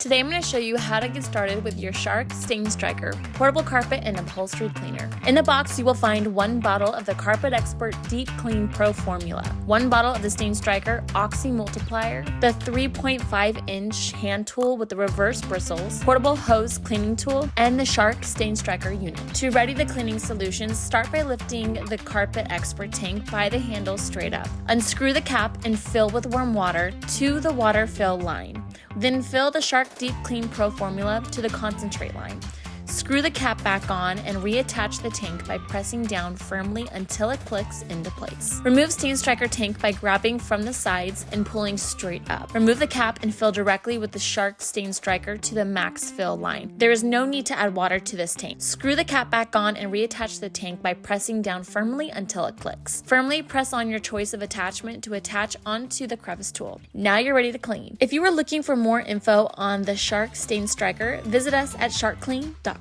Today I'm going to show you how to get started with your Shark StainStriker portable carpet and upholstery cleaner. In the box you will find 1 bottle of the Carpet Expert Deep Clean Pro Formula, 1 bottle of the StainStriker Oxy Multiplier, the 3.5-inch hand tool with the reverse bristles, portable hose cleaning tool, and the Shark StainStriker unit. To ready the cleaning solutions, start by lifting the Carpet Expert tank by the handle straight up. Unscrew the cap and fill with warm water to the water fill line. Then fill the Shark Deep Clean Pro Formula to the concentrate line. Screw the cap back on and reattach the tank by pressing down firmly until it clicks into place. Remove StainStriker tank by grabbing from the sides and pulling straight up. Remove the cap and fill directly with the Shark StainStriker to the max fill line. There is no need to add water to this tank. Screw the cap back on and reattach the tank by pressing down firmly until it clicks. Firmly press on your choice of attachment to attach onto the crevice tool. Now you're ready to clean. If you are looking for more info on the Shark StainStriker, visit us at sharkclean.com.